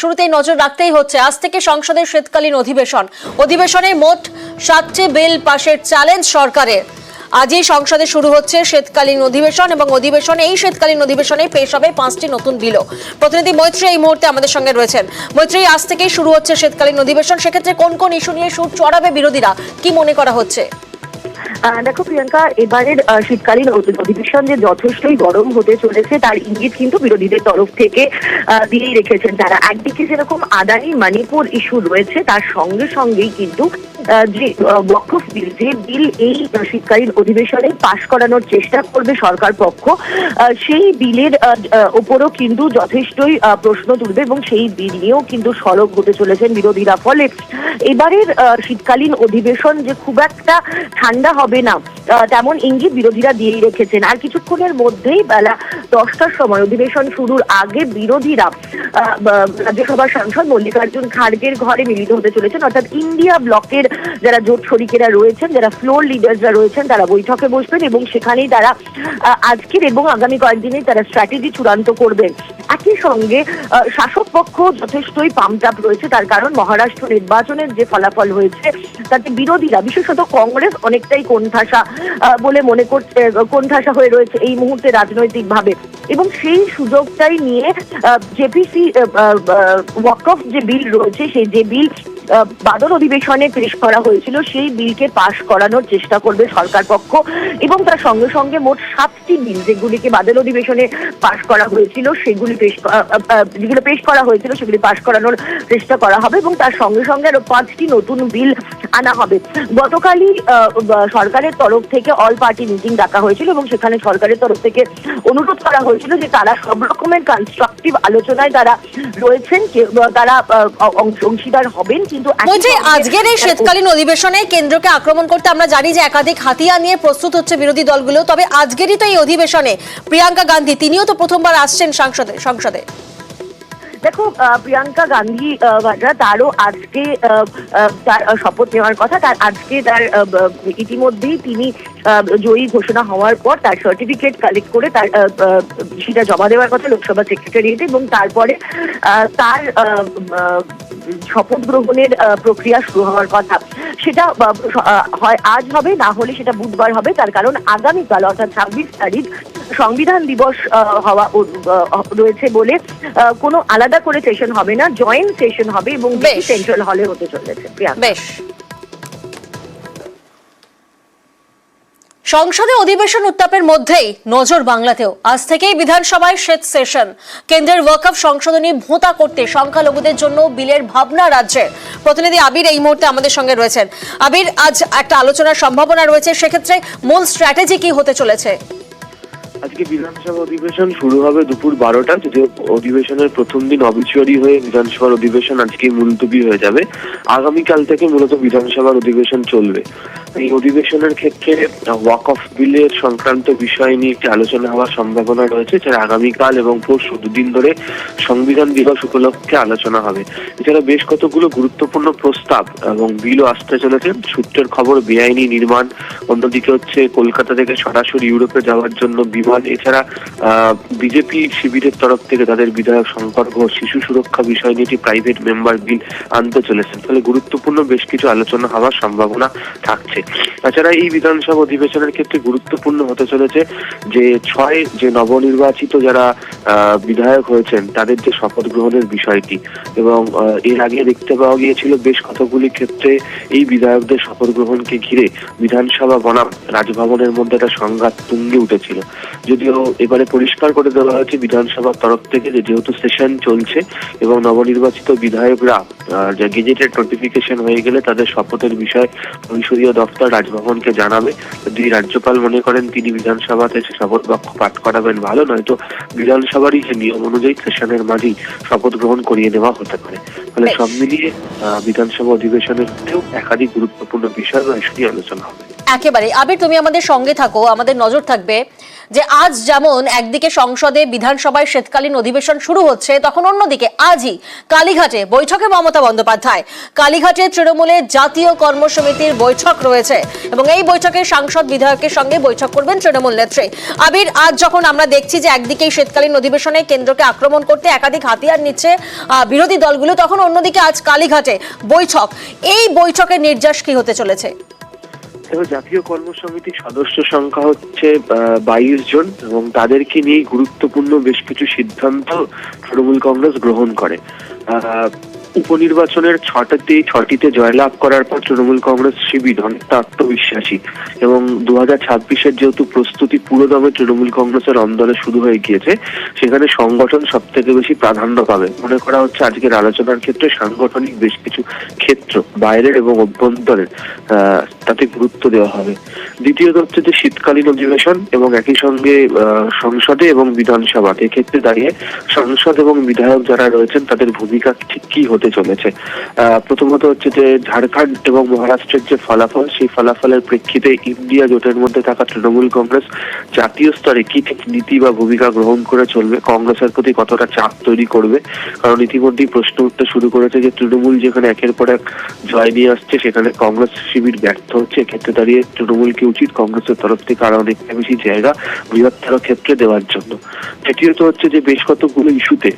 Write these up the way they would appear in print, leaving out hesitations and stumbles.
শুরুতেই নজর রাখতেই হচ্ছে আজ থেকে সংসদের শীতকালীন অধিবেশনে মোট 7টি বিল পাশের চ্যালেঞ্জ সরকারের। আজই সংসদে শুরু হচ্ছে শীতকালীন অধিবেশন এবং এই শীতকালীন অধিবেশনে পেশ হবে 5টি নতুন বিলও। প্রতিনিধি মৈত্রী এই মুহূর্তে আমাদের সঙ্গে রয়েছেন। মৈত্রী, আজ থেকেই শুরু হচ্ছে শীতকালীন অধিবেশন, সেক্ষেত্রে কোন কোন ইস্যু নিয়ে সুর চড়াবে বিরোধীরা, কি মনে করা হচ্ছে? দেখো প্রিয়াঙ্কা, এবারের শীতকালীন অধিবেশন যে যথেষ্টই গরম হতে চলেছে তার ইঙ্গিত কিন্তু বিরোধীদের তরফ থেকে দিয়েই রেখেছেন তারা। একদিকে যেরকম আদানি মণিপুর ইস্যু রয়েছে, তার সঙ্গে সঙ্গেই কিন্তু যে ওয়াকফ বিল, যে বিল এই শীতকালীন অধিবেশনে পাশ করানোর চেষ্টা করবে সরকার পক্ষ, সেই বিলের ওপরও কিন্তু যথেষ্টই প্রশ্ন তুলবে এবং সেই বিল নিয়েও কিন্তু সরব হতে চলেছেন বিরোধীরা। ফলে এবারের শীতকালীন অধিবেশন যে খুব একটা ঠান্ডা হবে না তেমন ইঙ্গিত বিরোধীরা দিয়েই রেখেছেন। আর কিছুক্ষণের মধ্যেই বেলা 10টার সময় অধিবেশন শুরুর আগে বিরোধীরা রাজ্যসভার সাংসদ মল্লিকার্জুন খাড়গের ঘরে মিলিত হতে চলেছেন। অর্থাৎ ইন্ডিয়া ব্লকের যারা জোট শরিকেরা রয়েছেন, যারা ফ্লোর লিডাররা রয়েছেন, তারা বৈঠকে বসবেন এবং সেখানেই তারা আজকের এবং আগামী কয়েকদিনে তারা স্ট্র্যাটেজি চূড়ান্ত করবেন। একই সঙ্গে শাসক পক্ষ যথেষ্টই পাম্পড আপ রয়েছে, তার কারণ মহারাষ্ট্র নির্বাচনের যে ফলাফল হয়েছে তাতে বিরোধীরা, বিশেষত কংগ্রেস, অনেকটাই কোণঠাসা বলে মনে করছে, কোণঠাসা হয়ে রয়েছে এই মুহূর্তে রাজনৈতিকভাবে। এবং সেই সুযোগটাই নিয়ে জেপিসি ওয়াকফ যে বিল রয়েছে, সেই যে বিল বাদল অধিবেশনে পেশ করা হয়েছিল, সেই বিলকে পাশ করানোর চেষ্টা করবে সরকার পক্ষ। এবং তার সঙ্গে সঙ্গে মোট 7টি বিল যেগুলিকে বাদল অধিবেশনে পাশ করা হয়েছিল, যেগুলো পেশ করা হয়েছিল সেগুলি পাশ করানোর চেষ্টা করা হবে এবং তার সঙ্গে সঙ্গে আরো 5টি নতুন বিল আনা হবে। গতকালই সরকারের তরফ থেকে অল পার্টি মিটিং ডাকা হয়েছিল এবং সেখানে সরকারের তরফ থেকে অনুরোধ করা হয়েছিল যে তারা সব রকমের কনস্ট্রাকটিভ আলোচনায় তারা রয়েছেন, তারা অংশীদার হবেন। কিন্তু আজকের এই শীতকালীন অধিবেশনে কেন্দ্রকে আক্রমণ করতে আমরা জানি যে একাধিক হাতিয়ার নিয়ে প্রস্তুত হচ্ছে বিরোধী দলগুলো, তবে আজকেরই তো এই অধিবেশনে প্রিয়াঙ্কা গান্ধী, তিনিও তো প্রথমবার আসছেন সংসদে। দেখো, প্রিয়াঙ্কা গান্ধী ভাডরা, তারও আজকে তার শপথ নেওয়ার কথা। তার আজকে তার ইতিমধ্যেই তিনি জয়ী ঘোষণা হওয়ার পর তার সার্টিফিকেট কালেক্ট করে তার সেটা জমা দেওয়ার কথা লোকসভা সেক্রেটারিয়েটে এবং তারপরে তার শপথ গ্রহণের প্রক্রিয়া শুরু হওয়ার কথা। সেটা হয় আজ হবে, না হলে সেটা বুধবার হবে। তার কারণ আগামীকাল অর্থাৎ 26 তারিখ সংবিধান দিবস হওয়া রয়েছে বলে কোনো আলাদা করে সেশন হবে না, জয়েন্ট সেশন হবে এবং সেন্ট্রাল হলে হতে চলেছে। বেশ, সংসদে অধিবেশন উত্তাপের মধ্যেই নজর বাংলাতেও। আজ থেকেই বিধানসভায় শীত সেশন। কেন্দ্রের ওয়াকফ সংশোধনী ভোঁতা করতে সংখ্যালঘুদের জন্য বিলের ভাবনা রাজ্যের। প্রতিনিধি আবির এই মুহূর্তে আমাদের সঙ্গে রয়েছেন। আবির, আজ একটা আলোচনার সম্ভাবনা রয়েছে, সেক্ষেত্রে মূল স্ট্র্যাটেজি কি হতে চলেছে? আজকে বিধানসভা অধিবেশন শুরু হবে দুপুর 12টা। যদিও অধিবেশনের প্রথম দিন অবিচুয়ারি হয়ে বিধানসভার অধিবেশন আজকে মুলতবি হয়ে যাবে। আগামীকাল থেকে মূলত বিধানসভার অধিবেশন চলবে। এই অধিবেশনের ক্ষেত্রে ওয়াকফ বিলের সংক্রান্ত বিষয় নিয়ে একটি আলোচনা হওয়ার সম্ভাবনা রয়েছে, যারা আগামীকাল এবং পরশু দুদিন ধরে সংবিধান দিবস উপলক্ষে আলোচনা হবে। এছাড়া বেশ কতগুলো গুরুত্বপূর্ণ প্রস্তাব এবং বিলও আসতে চলেছে। সূত্রের খবর, বেআইনি নির্মাণ, অন্যদিকে হচ্ছে কলকাতা থেকে সরাসরি ইউরোপে যাওয়ার জন্য বিমান। এছাড়া বিজেপি শিবিরের তরফ থেকে তাদের বিধায়ক শঙ্কর ঘোষ শিশু সুরক্ষা বিষয় নিয়ে একটি প্রাইভেট মেম্বার বিল আনতে চলেছেন। ফলে গুরুত্বপূর্ণ বেশ কিছু আলোচনা হওয়ার সম্ভাবনা থাকছে। তাছাড়া এই বিধানসভা অধিবেশনের ক্ষেত্রে গুরুত্বপূর্ণ হতে চলেছে যে নবনির্বাচিত যারা বিধায়ক হয়েছেন তাদের যে শপথ গ্রহণের বিষয়টি। এবং এর আগে দেখতে পাওয়া গিয়েছিল বেশ কতগুলি ক্ষেত্রে এই বিধায়কদের শপথ গ্রহণকে ঘিরে বিধানসভা বনাম রাজভবনের মধ্যে একটা সংঘাত তুঙ্গে উঠেছিল। যদিও এবারে পরিষ্কার করে দেওয়া হয়েছে বিধানসভার তরফ থেকে যে যেহেতু সেশন চলছে এবং নবনির্বাচিত বিধায়করা গেজেটেড নোটিফিকেশন হয়ে গেলে তাদের শপথের বিষয় পরিষদীয় দপ্তর রাজভবনকে জানাবে। যদি রাজ্যপাল মনে করেন তিনি বিধানসভাতে শপথ বাক্য পাঠ করাবেন, ভালো, নয়তো বিধানসভারই যে নিয়ম অনুযায়ী সেশনের মাঝেই শপথ গ্রহণ করিয়ে নেওয়া হতে পারে। ফলে সব মিলিয়ে বিধানসভা অধিবেশনের মধ্যেও একাধিক গুরুত্বপূর্ণ বিষয় বা ইস্যু নিয়ে আলোচনা হবে। একেবারে আবির, তুমি আমাদের সঙ্গে থাকো, আমাদের নজর থাকবে যে আজ যেমন একদিকে সংসদে বিধানসভায় শীতকালীন অধিবেশন শুরু হচ্ছে, তখন অন্যদিকে আজই কালীঘাটে বৈঠকে মমতা বন্দ্যোপাধ্যায়। কালীঘাটে তৃণমূলের জাতীয় কর্মসমিতির বৈঠক রয়েছে এবং এই বৈঠকে সাংসদ বিধায়কের সঙ্গে বৈঠক করবেন তৃণমূল নেত্রী। আবির, আজ যখন আমরা দেখছি যে একদিকে শীতকালীন অধিবেশনে কেন্দ্রকে আক্রমণ করতে একাধিক হাতিয়ার নিচ্ছে বিরোধী দলগুলো, তখন অন্যদিকে আজ কালীঘাটে বৈঠক। এই বৈঠকের নির্যাস কি হতে চলেছে? জাতীয় কর্মসমিতির সদস্য সংখ্যা হচ্ছে 22 জন এবং তাদেরকে নিয়ে গুরুত্বপূর্ণ বেশ কিছু সিদ্ধান্ত তৃণমূল কংগ্রেস গ্রহণ করে। উপনির্বাচনের 6টিতে জয়লাভ করার পর তৃণমূল কংগ্রেস শিবির অনেকটা আত্মবিশ্বাসী এবং 2026-এর যেহেতু প্রস্তুতি পুরোদমে তৃণমূল কংগ্রেসের অন্দরে শুরু হয়ে গিয়েছে, সেখানে সংগঠন সব থেকে বেশি প্রাধান্য পাবে। মনে করা হচ্ছে আজকের আলোচনার ক্ষেত্রে সাংগঠনিক বেশ কিছু ক্ষেত্র বাইরের এবং অভ্যন্তরের তাতে গুরুত্ব দেওয়া হবে। দ্বিতীয়ত হচ্ছে যে শীতকালীন অধিবেশন এবং একই সঙ্গে সংসদে এবং বিধানসভা, এক্ষেত্রে দাঁড়িয়ে সংসদ এবং বিধায়ক যারা রয়েছেন তাদের ভূমিকা ঠিক কি হতে চলেছে। প্রথমত হচ্ছে যে ঝাড়খণ্ড এবং মহারাষ্ট্রের যে ফলাফল, সেই ফলাফলের প্রেক্ষিতে ইন্ডিয়া জোটের মধ্যে থাকা তৃণমূল কংগ্রেস জাতীয় স্তরে কি ঠিক নীতি বা ভূমিকা গ্রহণ করে চলবে, কংগ্রেসের প্রতি কতটা চাপ তৈরি করবে। কারণ ইতিমধ্যেই প্রশ্ন উঠতে শুরু করেছে যে তৃণমূল যেখানে একের পর এক জয় নিয়ে আসছে, সেখানে কংগ্রেস শিবির ব্যর্থ হচ্ছে। এক্ষেত্রে দাঁড়িয়ে তৃণমূলকে উচিত কংগ্রেসের তরফ থেকে আরো অনেকটা বেশি জায়গা বৃহত্তর ক্ষেত্রে দেওয়ার জন্য। তৃতীয়ত হচ্ছে যে বেশ কতগুলো ইস্যুতে,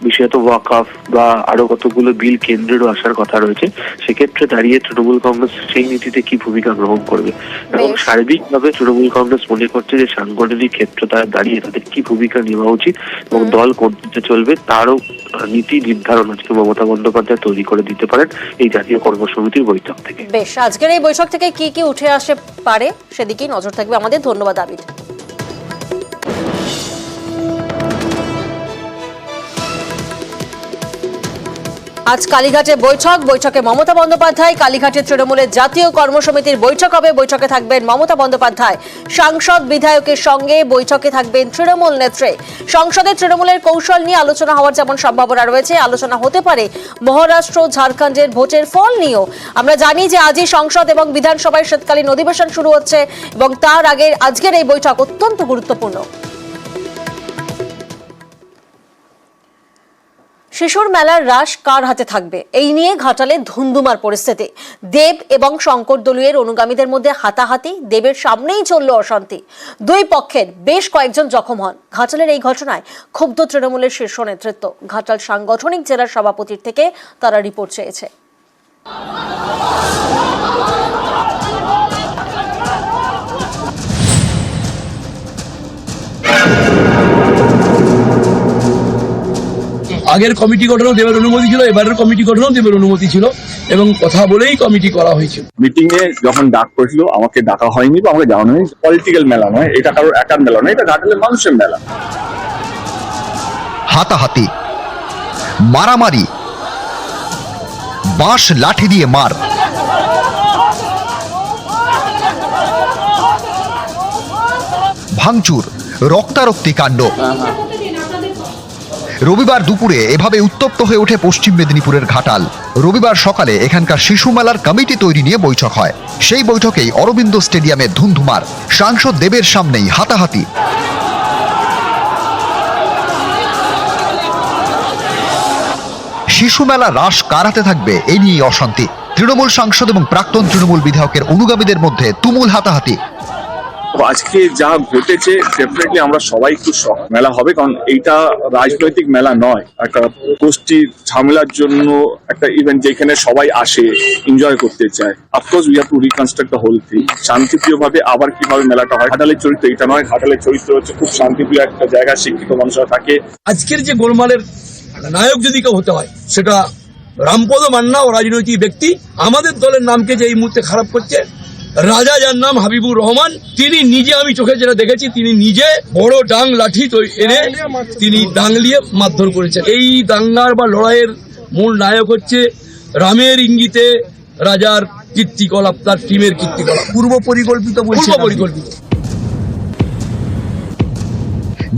বিশেষত ওয়াকফ বা আরো কতগুলো বিল কেন্দ্রেরও আসার কথা রয়েছে, সেক্ষেত্রে দাঁড়িয়ে তৃণমূল কংগ্রেস সেই নীতিতে কি ভূমিকা গ্রহণ করবে এবং সার্বিকভাবে তৃণমূল কংগ্রেস মনে করছে যে সাংগঠনিক ক্ষেত্রে তারা দাঁড়িয়ে তাদের কি ভূমিকা নেওয়া উচিত এবং দল কোন দিকে চলবে তারও নীতি নির্ধারণ আজকে মমতা বন্দ্যোপাধ্যায় তৈরি করে দিতে পারেন এই জাতীয় কর্মসমিতির বৈঠক থেকে। বেশ, আজকের এই বৈঠক থেকে কি কি উঠে আসে পারে সেদিকেই নজর থাকবে আমাদের। ধন্যবাদ আবির। আজ কালীঘাটে বৈঠকে মমতা বন্দ্যোপাধ্যায়। কালীঘাটে তৃণমূলের জাতীয় কর্মসমিতির বৈঠক হবে, বৈঠকে থাকবেন মমতা বন্দ্যোপাধ্যায়। সাংসদ বিধায়কের সঙ্গে বৈঠকে থাকবেন তৃণমূল নেত্রী। সংসদে তৃণমূলের কৌশল নিয়ে আলোচনা হওয়ার যেমন সম্ভাবনা রয়েছে, আলোচনা হতে পারে মহারাষ্ট্র ঝাড়খণ্ডের ভোটের ফল নিয়েও। আমরা জানি যে আজই সংসদ এবং বিধানসভায় শীতকালীন অধিবেশন শুরু হচ্ছে এবং তার আগে আজকের এই বৈঠক অত্যন্ত গুরুত্বপূর্ণ। শিশুর মেলার রাশ কার হাতে থাকবে, এই নিয়ে ঘাটালে ধুন্ধুমার পরিস্থিতি। দেব এবং শঙ্কর দলীয়ের অনুগামীদের মধ্যে হাতাহাতি, দেবের সামনেই চলল অশান্তি। দুই পক্ষের বেশ কয়েকজন জখম হন। ঘাটালের এই ঘটনায় ক্ষুব্ধ তৃণমূলের শীর্ষ নেতৃত্ব। ঘাটাল সাংগঠনিক জেলার সভাপতির থেকে তারা রিপোর্ট চেয়েছে। আগের কমিটি গঠনও দেবের অনুমতি ছিল, এবারের কমিটি গঠনও দেবের অনুমতি ছিল এবং কথা বলেই কমিটি করা হয়েছিল। মিটিং এ যখন ডাক করেছিল আমাকে ডাকা হয়নি বা আমাকে জানানো হয়নি। পলিটিক্যাল মেলা নয়, এটা কারোর একার মেলা নয়, এটা ঘাটালের মানুষের মেলা। হাতাহাতি, মারামারি, বাঁশ লাঠি দিয়ে মার, ভাঙচুর, রক্তারক্তি কাণ্ড। রবিবার দুপুরে এভাবে উত্তপ্ত হয়ে ওঠে পশ্চিম মেদিনীপুরের ঘাটাল। রবিবার সকালে এখানকার শিশু মেলার কমিটি তৈরি নিয়ে বৈঠক হয়। সেই বৈঠকেই অরবিন্দ স্টেডিয়ামে ধুন্ধুমার। সাংসদ দেবের সামনেই হাতাহাতি। শিশু মেলা রাশ কার হাতে থাকবে, এই নিয়েই অশান্তি। তৃণমূল সাংসদ এবং প্রাক্তন তৃণমূল বিধায়কের অনুগামীদের মধ্যে তুমুল হাতাহাতি। আজকে যা ঘটেছে ডেফিনেটলি আমরা সবাই একটু শক। মেলা হবে কারণ এইটা রাজনৈতিক মেলা নয়, একটা গোষ্ঠী ঝামেলার জন্য একটা ইভেন্ট যেখানে সবাই আসে এনজয় করতে চায়। Of course we have to reconstruct the whole thing. শান্তিপ্রিয় ভাবে আবার কিভাবে মেলাটা হয়, ঘাটালের চরিত্র এটা নয়। ঘাটালের চরিত্র হচ্ছে খুব শান্তিপ্রিয় একটা জায়গা, শিক্ষিত মানুষরা থাকে। আজকের যে গোলমালের নায়ক যদি কেউ হতে হয় সেটা রামপদ মান্না ও রাজনৈতিক ব্যক্তি। আমাদের দলের নামকে যে এই মুহূর্তে খারাপ করছে, রাজা যার নাম হাবিবুর রহমান, তিনি নিজে, আমি চোখে যেটা দেখেছি, তিনি নিজে বড় ডাং লাঠি এনে তিনি ডাংলিয়ে মারধর করেছেন। এই দাঙ্গার বা লড়াইয়ের মূল নায়ক হচ্ছে রামের ইঙ্গিতে রাজার কীর্তিকলাপ, তার টিমের কীর্তিকলাপ, পূর্ব পরিকল্পিত।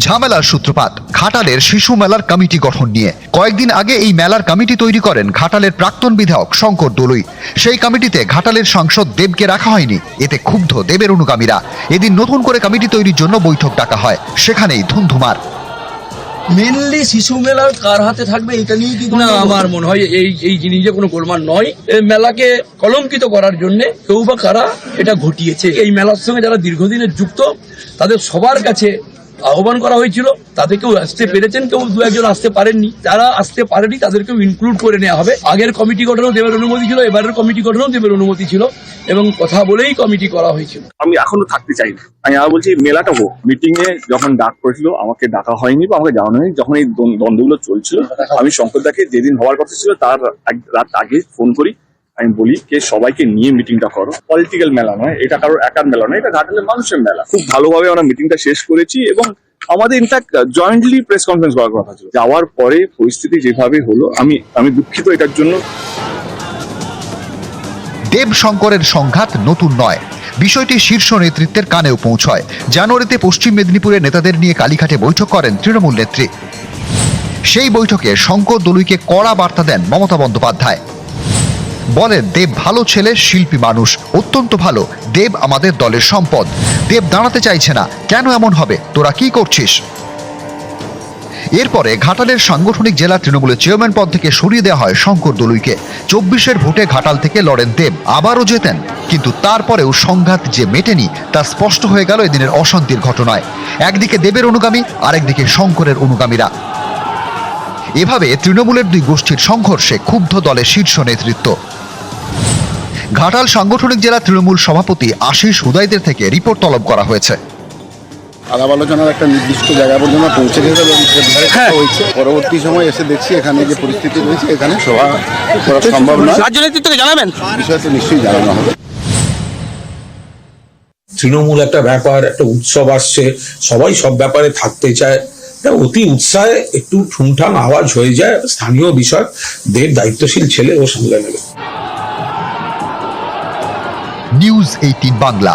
ঝামেলার সূত্রপাত ঘাটালের শিশু মেলার কমিটি গঠন নিয়ে। কয়েকদিন আগে এই মেলার কমিটি তৈরি করেন ঘাটালের প্রাক্তন বিধায়ক শঙ্কর দলুই। সেই কমিটিতে ঘাটালের সাংসদ দেবকে রাখা হয়নি, এতে ক্ষুব্ধ দেবের অনুগামীরা। এদিন নতুন করে কমিটি তৈরির জন্য বৈঠক ডাকা হয়, সেখানেই ধুন্ধুমার। মেনলি শিশু মেলার কার হাতে থাকবে এটা নিয়ে কি না, আমার মনে হয় এই জিনিসে কোনো গোলমাল নয়। এই মেলাকে কলঙ্কিত করার জন্য কেউ বা কারা এটা ঘটিয়েছে। এই মেলার সঙ্গে যারা দীর্ঘদিনের যুক্ত তাদের সবার কাছে আহ্বান করা হয়েছিল, তাদের কেউ আসতে পেরেছেন, কেউ দু একজন আসতে পারেননি। যারা আসতে পারেনি তাদেরকেও ইনক্লুড করে নেওয়া হবে। আগের কমিটি গঠনও দেবের অনুমতি ছিল, এবারের কমিটি গঠনও দেবের অনুমতি ছিল এবং কথা বলেই কমিটি করা হয়েছিল। আমি এখনো থাকতে চাই না। আমি আর বলছি মেলাটা হোক। মিটিং এ যখন ডাক করেছিল আমাকে ডাকা হয়নি বা আমাকে জানানো হয়নি। যখন এই দ্বন্দ্বগুলো চলছিল আমি শঙ্করদাকে যেদিন হওয়ার কথা ছিল তার রাত আগে ফোন করি, আমি বলি যে সবাইকে নিয়ে মিটিংটা করো। পলিটিক্যাল মেলা নয়, এটা কারোর একার মেলা নয়, এটা ঘাটালের মানুষের মেলা। খুব ভালোভাবে আমরা মিটিংটা শেষ করেছি এবং আমাদের ইনফ্যাক্ট জয়েন্টলি প্রেস কনফারেন্স করার কথা ছিল। যাওয়ার পরে পরিস্থিতি যেভাবে হলো আমি দুঃখিত এটার জন্য। দেব শঙ্করের সংঘাত নতুন নয়, বিষয়টি শীর্ষ নেতৃত্বের কানেও পৌঁছয়। জানুয়ারিতে পশ্চিম মেদিনীপুরের নেতাদের নিয়ে কালীঘাটে বৈঠক করেন তৃণমূল নেত্রী। সেই বৈঠকে শঙ্কর দলুইকে কড়া বার্তা দেন মমতা বন্দ্যোপাধ্যায়। বলেন দেব ভালো ছেলে, শিল্পী মানুষ, অত্যন্ত ভালো। দেব আমাদের দলের সম্পদ। দেব দাঁড়াতে চাইছে না, কেন এমন হবে? তোরা কি করছিস? এরপরে ঘাটালের সাংগঠনিক জেলা তৃণমূলের চেয়ারম্যান পদ থেকে সরিয়ে দেওয়া হয় শঙ্কর দলুইকে। 24-এর ভোটে ঘাটাল থেকে লড়েন দেব, আবারও জেতেন। কিন্তু তারপরেও সংঘাত যে মেটেনি তা স্পষ্ট হয়ে গেল এদিনের অশান্তির ঘটনায়। একদিকে দেবের অনুগামী, আরেকদিকে শঙ্করের অনুগামীরা। এভাবে তৃণমূলের দুই গোষ্ঠীর সংঘর্ষে ক্ষুব্ধ দলের শীর্ষ নেতৃত্ব। ঘাটাল সাংগঠনিক জেলা তৃণমূল সভাপতি আশিস হুদাইদের থেকে রিপোর্ট তলব করা হয়েছে। আলাপ আলোচনার একটা নির্দিষ্ট জায়গা পর্যন্ত পৌঁছে গেছে এবং হয়েছে। পরবর্তী সময় এসে দেখছি এখানে যে পরিস্থিতি রয়েছে এখানে সভা করা সম্ভব নয়। রাজ্য নেতৃত্বকে জানাবেন, বিষয় তো নিশ্চয়ই জানানো হবে। তৃণমূল একটা ব্যাপার, একটা উৎসব আসছে, সবাই সব ব্যাপারে থাকতে চায়। অতি উৎসাহে একটু ঠুনঠান আওয়াজ হয়ে যায়, স্থানীয় বিষয়। দেব দায়িত্বশীল ছেলে, ও সামলে নেবে। নিউজ 18 বাংলা।